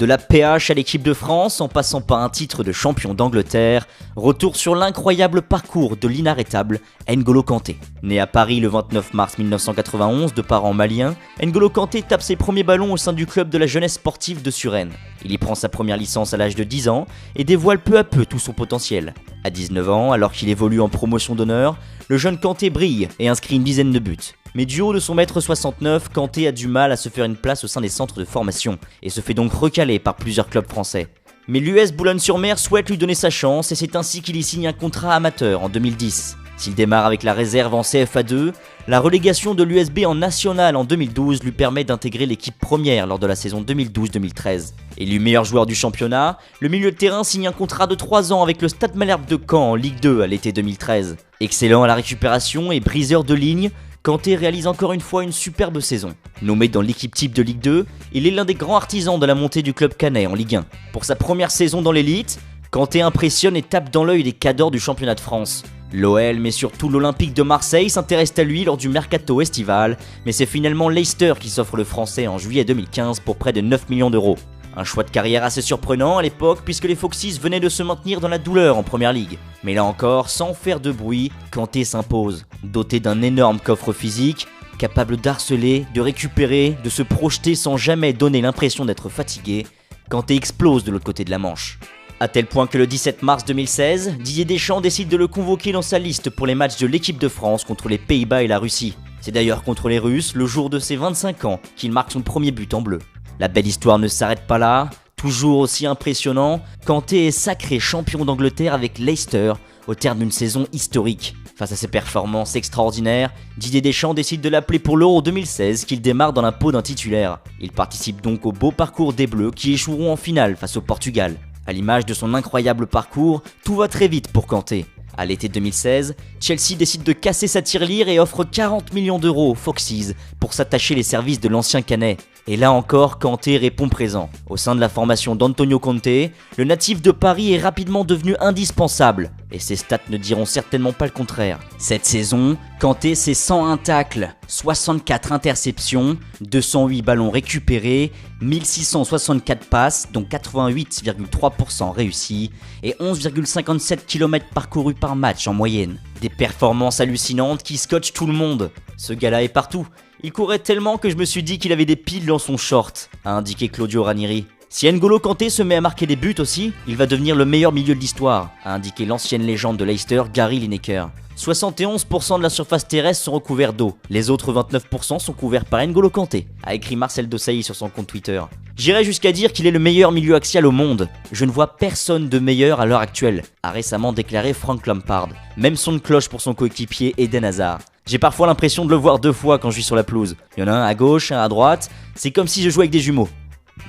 De la PH à l'équipe de France, en passant par un titre de champion d'Angleterre, retour sur l'incroyable parcours de l'inarrêtable N'Golo Kanté. Né à Paris le 29 mars 1991 de parents maliens, N'Golo Kanté tape ses premiers ballons au sein du club de la jeunesse sportive de Suresnes. Il y prend sa première licence à l'âge de 10 ans et dévoile peu à peu tout son potentiel. À 19 ans, alors qu'il évolue en promotion d'honneur, le jeune Kanté brille et inscrit une dizaine de buts. Mais du haut de son mètre 69, Kanté a du mal à se faire une place au sein des centres de formation et se fait donc recaler par plusieurs clubs français. Mais l'US Boulogne-sur-Mer souhaite lui donner sa chance et c'est ainsi qu'il y signe un contrat amateur en 2010. S'il démarre avec la réserve en CFA2, la relégation de l'USB en National en 2012 lui permet d'intégrer l'équipe première lors de la saison 2012-2013. Élu meilleur joueur du championnat, le milieu de terrain signe un contrat de 3 ans avec le Stade Malherbe de Caen en Ligue 2 à l'été 2013. Excellent à la récupération et briseur de ligne, Kanté réalise encore une fois une superbe saison. Nommé dans l'équipe type de Ligue 2, il est l'un des grands artisans de la montée du club caennais en Ligue 1. Pour sa première saison dans l'élite, Kanté impressionne et tape dans l'œil des cadors du championnat de France. L'OL, mais surtout l'Olympique de Marseille, s'intéresse à lui lors du mercato estival, mais c'est finalement Leicester qui s'offre le français en juillet 2015 pour près de 9 millions d'euros. Un choix de carrière assez surprenant à l'époque puisque les Foxys venaient de se maintenir dans la douleur en première ligue. Mais là encore, sans faire de bruit, Kanté s'impose. Doté d'un énorme coffre physique, capable d'harceler, de récupérer, de se projeter sans jamais donner l'impression d'être fatigué, Kanté explose de l'autre côté de la Manche. À tel point que le 17 mars 2016, Didier Deschamps décide de le convoquer dans sa liste pour les matchs de l'équipe de France contre les Pays-Bas et la Russie. C'est d'ailleurs contre les Russes, le jour de ses 25 ans, qu'il marque son premier but en bleu. La belle histoire ne s'arrête pas là, toujours aussi impressionnant, Kanté est sacré champion d'Angleterre avec Leicester au terme d'une saison historique. Face à ses performances extraordinaires, Didier Deschamps décide de l'appeler pour l'Euro 2016 qu'il démarre dans la peau d'un titulaire. Il participe donc au beau parcours des Bleus qui échoueront en finale face au Portugal. À l'image de son incroyable parcours, tout va très vite pour Kanté. À l'été 2016, Chelsea décide de casser sa tirelire et offre 40 millions d'euros aux Foxys pour s'attacher les services de l'ancien Canet. Et là encore, Kanté répond présent. Au sein de la formation d'Antonio Conte, le natif de Paris est rapidement devenu indispensable. Et ses stats ne diront certainement pas le contraire. Cette saison, Kanté c'est 101 tacles, 64 interceptions, 208 ballons récupérés, 1664 passes, dont 88,3% réussis, et 11,57 km parcourus par match en moyenne. Des performances hallucinantes qui scotchent tout le monde. Ce gars-là est partout. Il courait tellement que je me suis dit qu'il avait des piles dans son short, a indiqué Claudio Ranieri. Si N'Golo Kanté se met à marquer des buts aussi, il va devenir le meilleur milieu de l'histoire, a indiqué l'ancienne légende de Leicester, Gary Lineker. 71% de la surface terrestre sont recouverts d'eau, les autres 29% sont couverts par N'Golo Kanté, a écrit Marcel Desailly sur son compte Twitter. J'irais jusqu'à dire qu'il est le meilleur milieu axial au monde. Je ne vois personne de meilleur à l'heure actuelle, a récemment déclaré Frank Lampard. Même son de cloche pour son coéquipier Eden Hazard. J'ai parfois l'impression de le voir 2 fois quand je suis sur la pelouse. Il y en a un à gauche, un à droite, c'est comme si je jouais avec des jumeaux.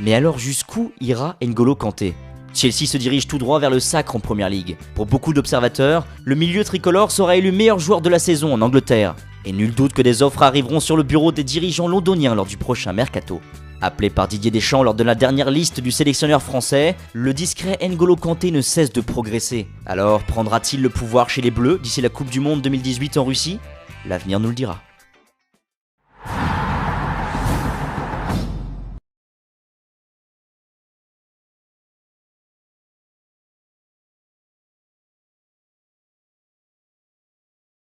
Mais alors jusqu'où ira N'Golo Kanté ? Chelsea se dirige tout droit vers le sacre en première ligue. Pour beaucoup d'observateurs, le milieu tricolore sera élu meilleur joueur de la saison en Angleterre. Et nul doute que des offres arriveront sur le bureau des dirigeants londoniens lors du prochain mercato. Appelé par Didier Deschamps lors de la dernière liste du sélectionneur français, le discret N'Golo Kanté ne cesse de progresser. Alors prendra-t-il le pouvoir chez les Bleus d'ici la Coupe du Monde 2018 en Russie ? L'avenir nous le dira.